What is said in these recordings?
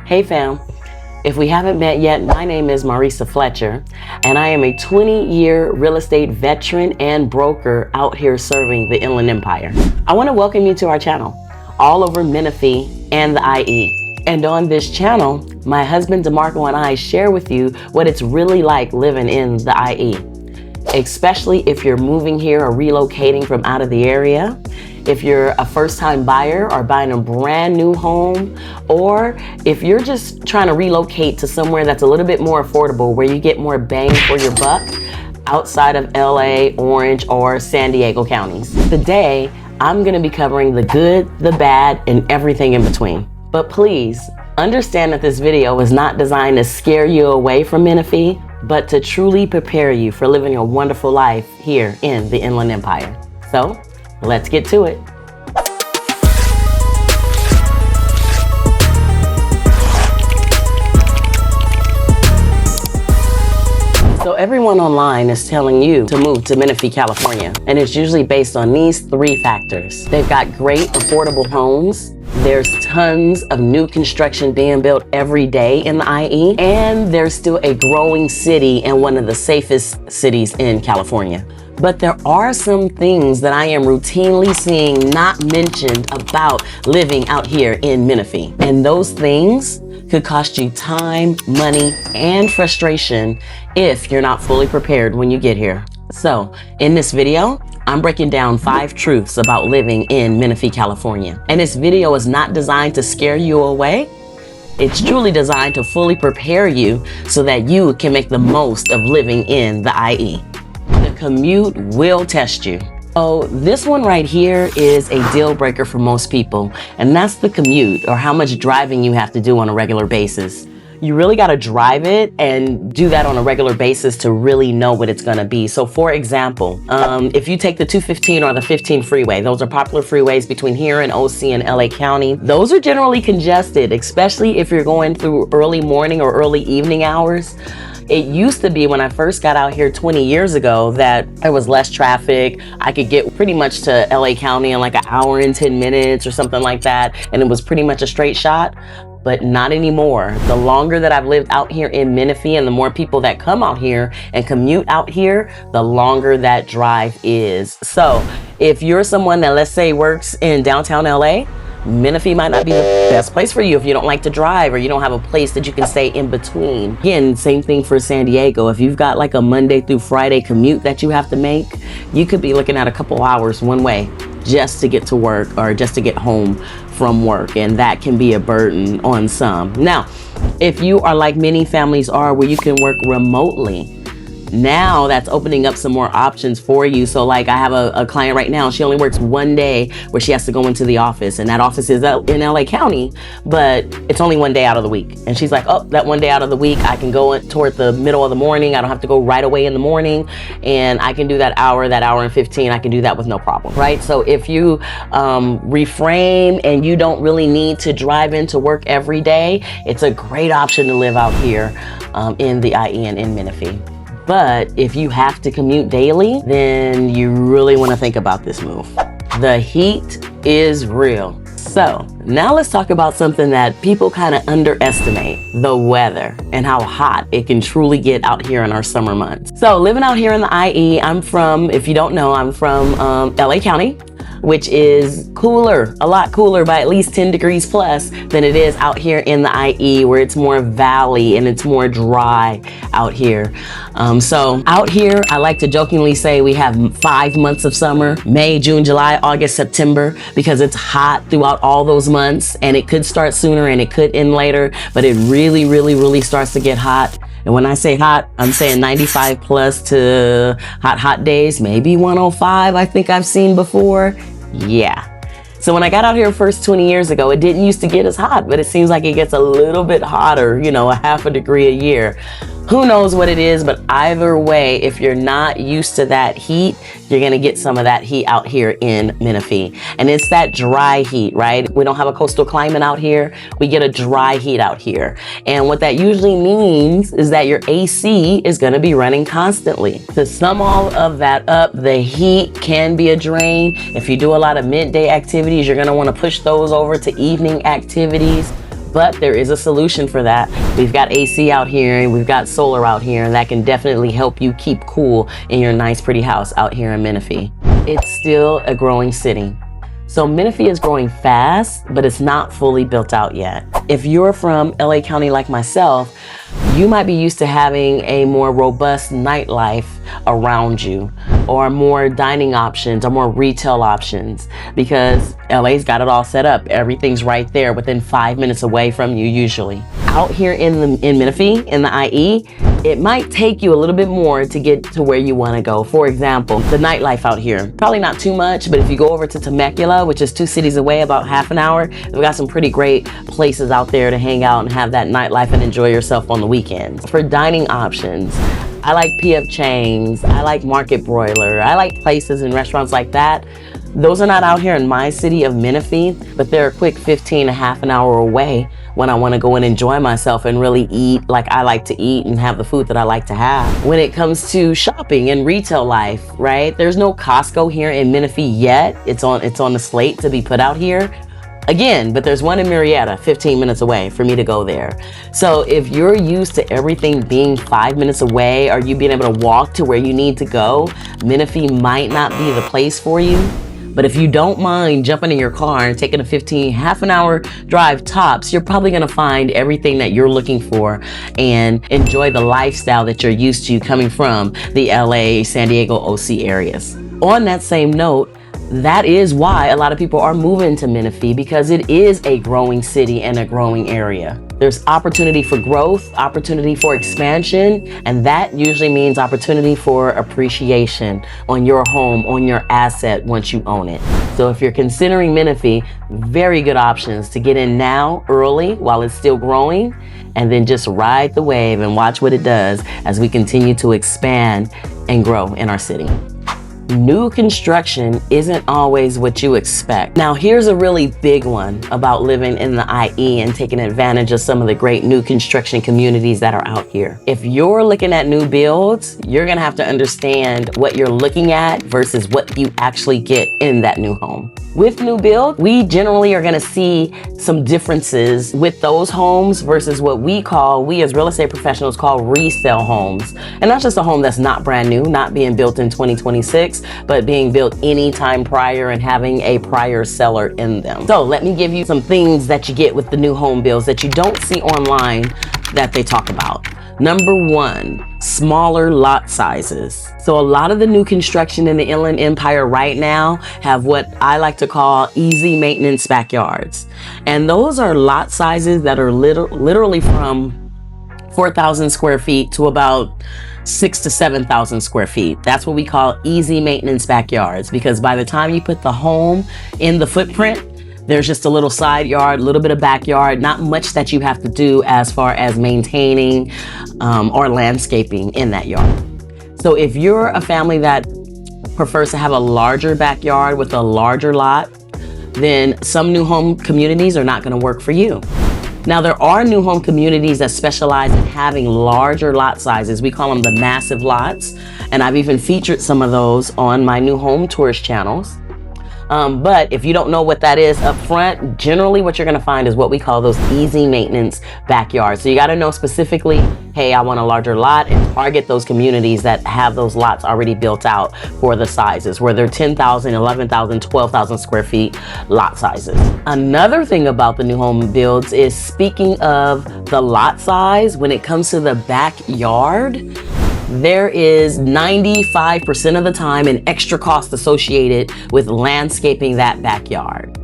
Hey fam, if we haven't met yet, my name is Marisa Fletcher, and I am a 20-year real estate veteran and broker out here serving the Inland Empire. I want to welcome you to our channel, all over Menifee and the IE. And on this channel, my husband DeMarco and I share with you what it's really like living in the IE, especially if you're moving here or relocating from out of the area. If you're a first-time buyer or buying a brand new home, or if you're just trying to relocate to somewhere that's a little bit more affordable, where you get more bang for your buck outside of LA, Orange, or San Diego counties. Today, I'm gonna be covering the good, the bad, and everything in between. But please, understand that this video is not designed to scare you away from Menifee, but to truly prepare you for living a wonderful life here in the Inland Empire. So, let's get to it. So everyone online is telling you to move to Menifee, California, and it's usually based on these three factors. They've got great affordable homes, there's tons of new construction being built every day in the IE, and there's still a growing city and one of the safest cities in California. But there are some things that I am routinely seeing not mentioned about living out here in Menifee. And those things could cost you time, money, and frustration if you're not fully prepared when you get here. So in this video, I'm breaking down 5 truths about living in Menifee, California. And this video is not designed to scare you away. It's truly designed to fully prepare you so that you can make the most of living in the IE. The commute will test you. Oh, this one right here is a deal breaker for most people, and that's the commute, or how much driving you have to do on a regular basis. You really got to drive it and do that on a regular basis to really know what it's going to be. So for example, if you take the 215 or the 15 freeway, those are popular freeways between here and OC and LA County. Those are generally congested, especially if you're going through early morning or early evening hours. It used to be when I first got out here 20 years ago that there was less traffic. I could get pretty much to LA County in like an hour and 10 minutes or something like that. And it was pretty much a straight shot, but not anymore. The longer that I've lived out here in Menifee and the more people that come out here and commute out here, the longer that drive is. So if you're someone that, let's say, works in downtown LA, Menifee might not be the best place for you if you don't like to drive or you don't have a place that you can stay in between. Again, same thing for San Diego. If you've got like a Monday through Friday commute that you have to make, you could be looking at a couple hours one way just to get to work or just to get home from work, and that can be a burden on some. Now, if you are like many families are, where you can work remotely, now that's opening up some more options for you. So like I have a client right now, she only works one day where she has to go into the office, and that office is in LA County, but it's only one day out of the week. And she's like, oh, that one day out of the week, I can go toward the middle of the morning. I don't have to go right away in the morning, and I can do that hour and 15, I can do that with no problem, right? So if you reframe and you don't really need to drive into work every day, it's a great option to live out here in the IE and in Menifee. But if you have to commute daily, then you really want to think about this move. The heat is real. So now let's talk about something that people kind of underestimate: the weather and how hot it can truly get out here in our summer months. So living out here in the IE, I'm from, if you don't know, I'm from LA County, which is cooler, a lot cooler by at least 10 degrees plus than it is out here in the IE, where it's more valley and it's more dry out here. So out here, I like to jokingly say we have 5 months of summer: May, June, July, August, September, because it's hot throughout all those months, and it could start sooner and it could end later, but it really starts to get hot. And when I say hot, I'm saying 95 plus to hot days, maybe 105 I think I've seen before. Yeah. So when I got out here first 20 years ago, it didn't used to get as hot, but it seems like it gets a little bit hotter, you know, a half a degree a year. Who knows what it is, but either way, if you're not used to that heat, you're gonna get some of that heat out here in Menifee. And it's that dry heat, right? We don't have a coastal climate out here. We get a dry heat out here. And what that usually means is that your AC is gonna be running constantly. To sum all of that up, the heat can be a drain. If you do a lot of midday activities, you're gonna wanna push those over to evening activities. But there is a solution for that. We've got AC out here and we've got solar out here, and that can definitely help you keep cool in your nice, pretty house out here in Menifee. It's still a growing city. So Menifee is growing fast, but it's not fully built out yet. If you're from LA County like myself, you might be used to having a more robust nightlife around you, or more dining options, or more retail options, because LA's got it all set up. Everything's right there within 5 minutes away from you usually. Out here in Menifee, in the IE, it might take you a little bit more to get to where you want to go. For example, the nightlife out here, probably not too much, but if you go over to Temecula, which is 2 cities away, about half an hour, we've got some pretty great places out there to hang out and have that nightlife and enjoy yourself on the weekends. For dining options, I like PF Chang's, I like Market Broiler, I like places and restaurants like that. Those are not out here in my city of Menifee, but they're a quick 15 to half an hour away when I want to go and enjoy myself and really eat like I like to eat and have the food that I like to have. When it comes to shopping and retail life, right? There's no Costco here in Menifee yet. It's on the slate to be put out here. Again, but there's one in Murrieta, 15 minutes away for me to go there. So if you're used to everything being 5 minutes away, or you being able to walk to where you need to go, Menifee might not be the place for you. But if you don't mind jumping in your car and taking a half an hour drive tops, you're probably gonna find everything that you're looking for and enjoy the lifestyle that you're used to coming from the LA, San Diego, OC areas. On that same note, that is why a lot of people are moving to Menifee, because it is a growing city and a growing area. There's opportunity for growth, opportunity for expansion, and that usually means opportunity for appreciation on your home, on your asset once you own it. So if you're considering Menifee, very good options to get in now, early, while it's still growing, and then just ride the wave and watch what it does as we continue to expand and grow in our city. New construction isn't always what you expect. Now, here's a really big one about living in the IE and taking advantage of some of the great new construction communities that are out here. If you're looking at new builds, you're gonna have to understand what you're looking at versus what you actually get in that new home. With new build, we generally are gonna see some differences with those homes versus what we as real estate professionals call resale homes. And that's just a home that's not brand new, not being built in 2026, but being built any time prior and having a prior seller in them. So let me give you some things that you get with the new home builds that you don't see online that they talk about. Number one, smaller lot sizes. So a lot of the new construction in the Inland Empire right now have what I like to call easy maintenance backyards. And those are lot sizes that are literally from 4,000 square feet to about 6,000 to 7,000 square feet. That's what we call easy maintenance backyards, because by the time you put the home in the footprint, there's just a little side yard, a little bit of backyard, not much that you have to do as far as maintaining or landscaping in that yard. So if you're a family that prefers to have a larger backyard with a larger lot, then some new home communities are not going to work for you. Now, there are new home communities that specialize in having larger lot sizes. We call them the massive lots, and I've even featured some of those on my new home tours channels. But if you don't know what that is up front, generally what you're gonna find is what we call those easy maintenance backyards. So you gotta know specifically, hey, I want a larger lot, and target those communities that have those lots already built out for the sizes, where they're 10,000, 11,000, 12,000 square feet lot sizes. Another thing about the new home builds is, speaking of the lot size, when it comes to the backyard, there is 95% of the time an extra cost associated with landscaping that backyard.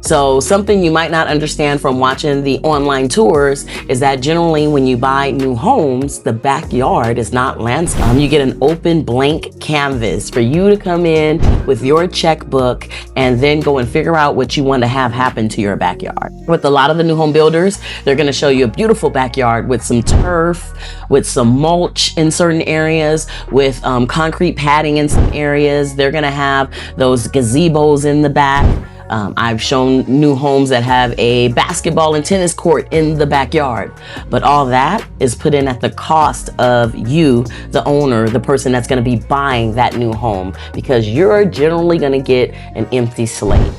So something you might not understand from watching the online tours is that generally when you buy new homes, the backyard is not landscaped. You get an open blank canvas for you to come in with your checkbook and then go and figure out what you want to have happen to your backyard. With a lot of the new home builders, they're going to show you a beautiful backyard with some turf, with some mulch in certain areas, with concrete padding in some areas. They're going to have those gazebos in the back. I've shown new homes that have a basketball and tennis court in the backyard, but all that is put in at the cost of you, the owner, the person that's going to be buying that new home, because you're generally going to get an empty slate.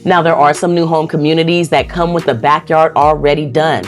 Now, there are some new home communities that come with the backyard already done.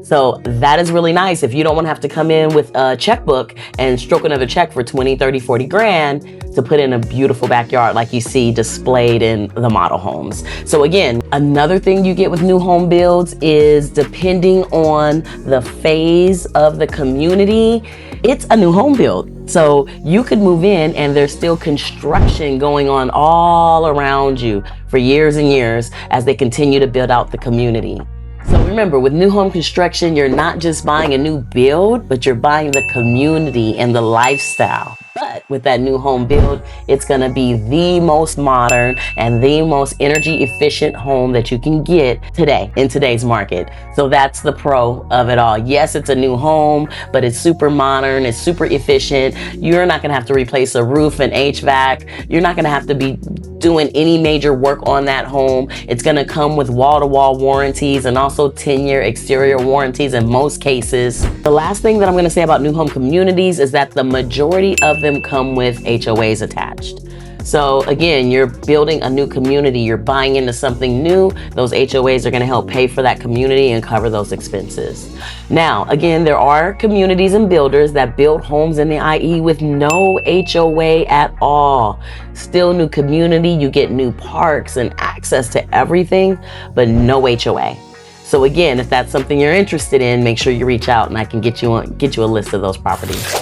So that is really nice if you don't want to have to come in with a checkbook and stroke another check for 20, 30, 40 grand to put in a beautiful backyard like you see displayed in the model homes. So again, another thing you get with new home builds is depending on the phase of the community, it's a new home build. So you could move in and there's still construction going on all around you for years and years as they continue to build out the community. So remember, with new home construction, you're not just buying a new build, but you're buying the community and the lifestyle. But with that new home build, it's going to be the most modern and the most energy efficient home that you can get today in today's market. So that's the pro of it all. Yes, it's a new home, but it's super modern. It's super efficient. You're not going to have to replace a roof and HVAC. You're not going to have to be doing any major work on that home. It's going to come with wall-to-wall warranties and also 10-year exterior warranties in most cases. The last thing that I'm going to say about new home communities is that the majority of them come with HOAs attached. So again, you're building a new community, you're buying into something new. Those HOAs are going to help pay for that community and cover those expenses. Now, again, there are communities and builders that build homes in the IE with no HOA at all. Still new community, you get new parks and access to everything, but no HOA. So again, if that's something you're interested in, make sure you reach out and I can get you a list of those properties.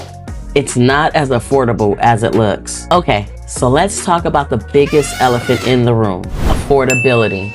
It's not as affordable as it looks. Okay, so let's talk about the biggest elephant in the room, affordability.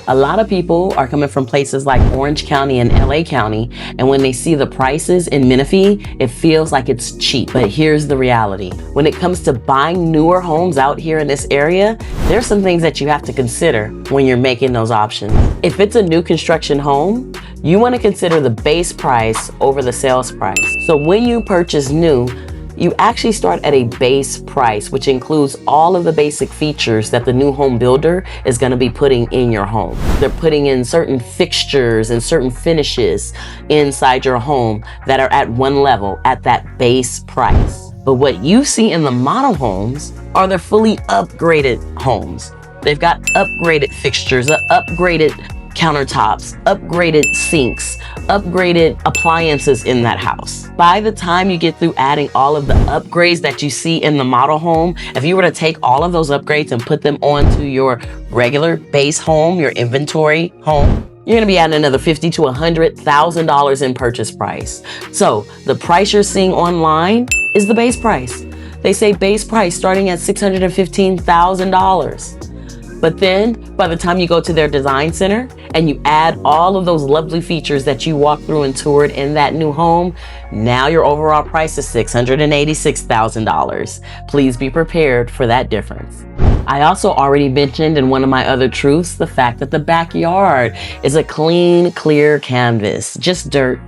A lot of people are coming from places like Orange County and LA County, and when they see the prices in Menifee, it feels like it's cheap. But here's the reality. When it comes to buying newer homes out here in this area, there's some things that you have to consider when you're making those options. If it's a new construction home, you want to consider the base price over the sales price. So when you purchase new, you actually start at a base price, which includes all of the basic features that the new home builder is going to be putting in your home. They're putting in certain fixtures and certain finishes inside your home that are at one level at that base price. But what you see in the model homes are the fully upgraded homes. They've got upgraded fixtures, upgraded countertops, upgraded sinks, upgraded appliances in that house. By the time you get through adding all of the upgrades that you see in the model home, if you were to take all of those upgrades and put them onto your regular base home, your inventory home, you're gonna be adding another $50,000 to $100,000 in purchase price. So the price you're seeing online is the base price. They say base price starting at $615,000. But then by the time you go to their design center and you add all of those lovely features that you walked through and toured in that new home, now your overall price is $686,000. Please be prepared for that difference. I also already mentioned in one of my other truths the fact that the backyard is a clean, clear canvas, just dirt.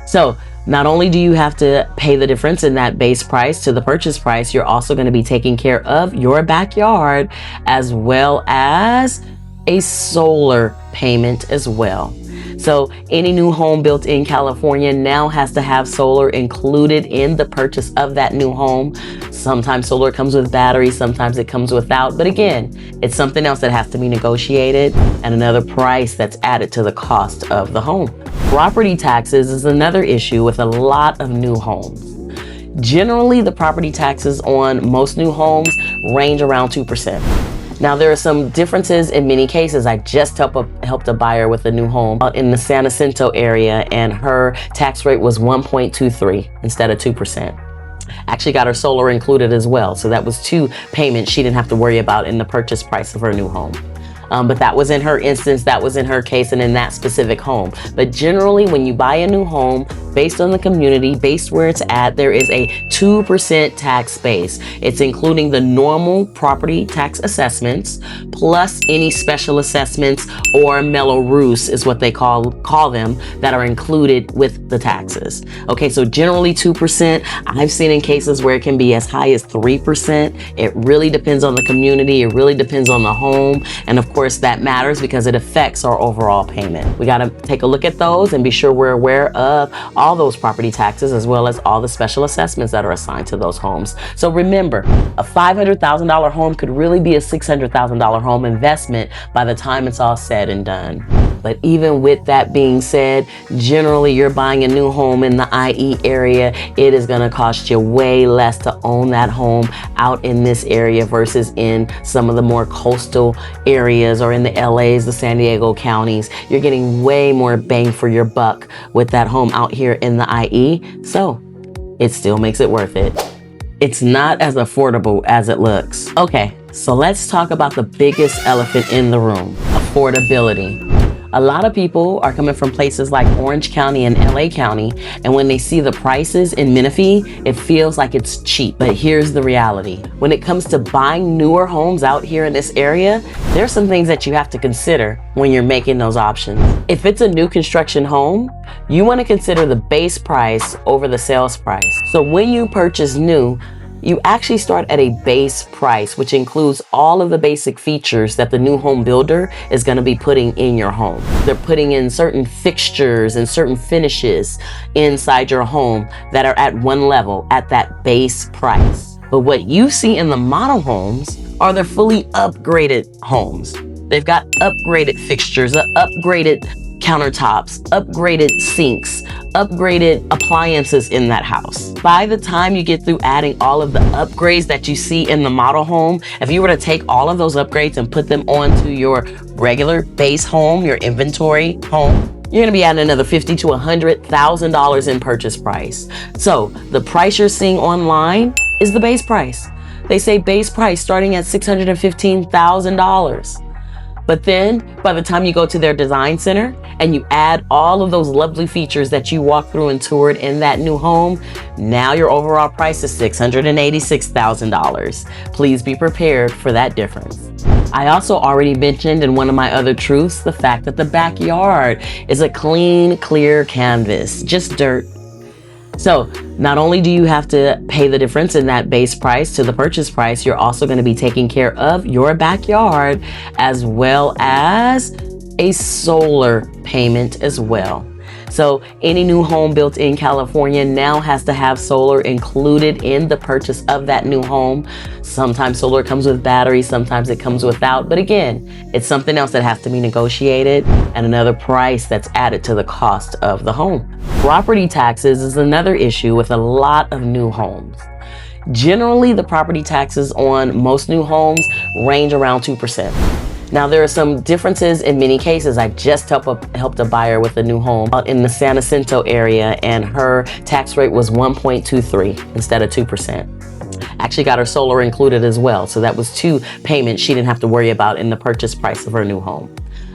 So not only do you have to pay the difference in that base price to the purchase price, you're also going to be taking care of your backyard as well as a solar payment as well. So any new home built in California now has to have solar included in the purchase of that new home. Sometimes solar comes with batteries, sometimes it comes without. But again, it's something else that has to be negotiated and another price that's added to the cost of the home. Property taxes is another issue with a lot of new homes. Generally, the property taxes on most new homes range around 2%. Now, there are some differences in many cases. I just helped a buyer with a new home in the San Jacinto area, and her tax rate was 1.23 instead of 2%. Actually got her solar included as well. So that was 2 payments she didn't have to worry about in the purchase price of her new home. But that was in her instance, that was in her case and in that specific home. But generally, when you buy a new home, based on the community, based where it's at, there is a 2% tax base. It's including the normal property tax assessments, plus any special assessments or Mello-Roos is what they call them, that are included with the taxes. Okay, so generally 2%. I've seen in cases where it can be as high as 3%. It really depends on the community. It really depends on the home. And of course, that matters because it affects our overall payment. We got to take a look at those and be sure we're aware of all all those property taxes as well as all the special assessments that are assigned to those homes. So remember, a $500,000 home could really be a $600,000 home investment by the time it's all said and done. But even with that being said, generally you're buying a new home in the IE area, it is going to cost you way less to own that home out in this area versus in some of the more coastal areas or in the LAs, the San Diego counties. You're getting way more bang for your buck with that home out here in the IE. So it still makes it worth it. It's not as affordable as it looks. Okay, so let's talk about the biggest elephant in the room, affordability. A lot of people are coming from places like Orange County and LA County, and when they see the prices in Menifee, it feels like it's cheap. But here's the reality. When it comes to buying newer homes out here in this area, there's some things that you have to consider when you're making those options. If it's a new construction home, you want to consider the base price over the sales price. So when you purchase new, you actually start at a base price, which includes all of the basic features that the new home builder is going to be putting in your home. They're putting in certain fixtures and certain finishes inside your home that are at one level at that base price. But what you see in the model homes are the fully upgraded homes. They've got upgraded fixtures, upgraded countertops, upgraded sinks, upgraded appliances in that house. By the time you get through adding all of the upgrades that you see in the model home, if you were to take all of those upgrades and put them onto your regular base home, your inventory home, you're gonna be adding another $50,000 to $100,000 in purchase price. So the price you're seeing online is the base price. They say base price starting at $615,000. But then by the time you go to their design center and you add all of those lovely features that you walked through and toured in that new home, now your overall price is $686,000. Please be prepared for that difference. I also already mentioned in one of my other truths, the fact that the backyard is a clean, clear canvas, just dirt. So not only do you have to pay the difference in that base price to the purchase price, you're also going to be taking care of your backyard as well as a solar payment as well. So any new home built in California now has to have solar included in the purchase of that new home. Sometimes solar comes with batteries, sometimes it comes without. But again, it's something else that has to be negotiated and another price that's added to the cost of the home. Property taxes is another issue with a lot of new homes. Generally, the property taxes on most new homes range around 2%. Now, there are some differences in many cases. I just helped a buyer with a new home out in the San Jacinto area, and her tax rate was 1.23 instead of 2%. Actually got her solar included as well. So that was 2 payments she didn't have to worry about in the purchase price of her new home.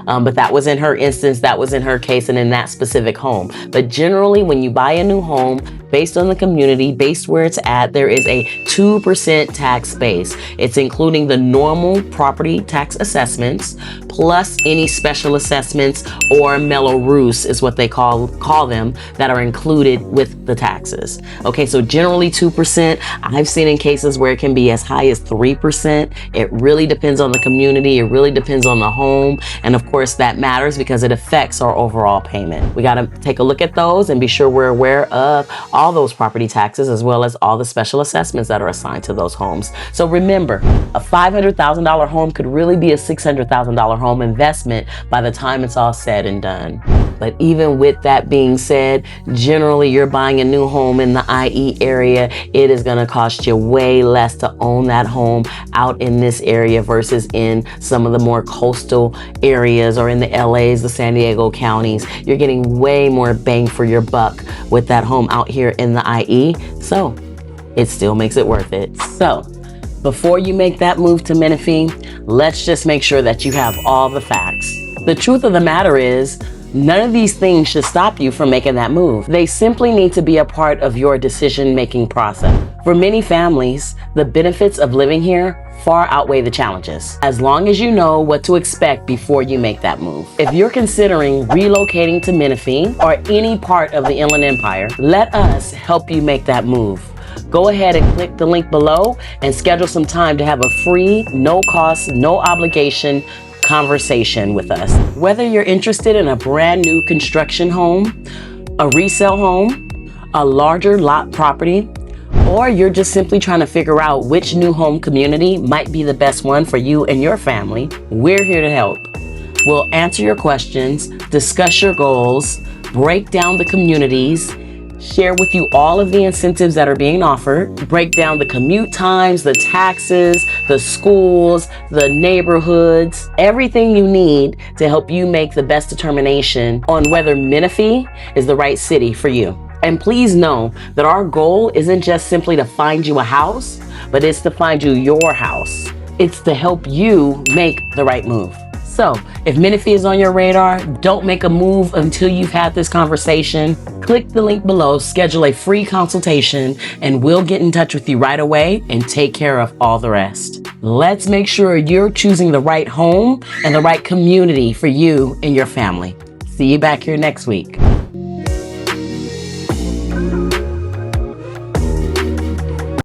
But that was in her instance, that was in her case and in that specific home. But generally, when you buy a new home, based on the community, based where it's at, there is a 2% tax base. It's including the normal property tax assessments, plus any special assessments or Mello-Roos is what they call them, that are included with the taxes. Okay, so generally 2%. I've seen in cases where it can be as high as 3%. It really depends on the community. It really depends on the home. And of course, that matters because it affects our overall payment. We got to take a look at those and be sure we're aware of all those property taxes as well as all the special assessments that are assigned to those homes. So remember, a $500,000 home could really be a $600,000 home investment by the time it's all said and done. But even with that being said, generally you're buying a new home in the IE area, it is going to cost you way less to own that home out in this area versus in some of the more coastal areas or in the LAs, the San Diego counties. You're getting way more bang for your buck with that home out here in the IE. So it still makes it worth it. So before you make that move to Menifee, let's just make sure that you have all the facts. The truth of the matter is, none of these things should stop you from making that move. They simply need to be a part of your decision-making process. For many families, the benefits of living here far outweigh the challenges, as long as you know what to expect before you make that move. If you're considering relocating to Menifee or any part of the Inland Empire, let us help you make that move. Go ahead and click the link below and schedule some time to have a free, no cost, no obligation conversation with us. Whether you're interested in a brand new construction home, a resale home, a larger lot property, or you're just simply trying to figure out which new home community might be the best one for you and your family, we're here to help. We'll answer your questions, discuss your goals, break down the communities, share with you all of the incentives that are being offered, break down the commute times, the taxes, the schools, the neighborhoods, everything you need to help you make the best determination on whether Menifee is the right city for you. And please know that our goal isn't just simply to find you a house, but it's to find you your house. It's to help you make the right move. So if Menifee is on your radar, don't make a move until you've had this conversation. Click the link below, schedule a free consultation, and we'll get in touch with you right away and take care of all the rest. Let's make sure you're choosing the right home and the right community for you and your family. See you back here next week.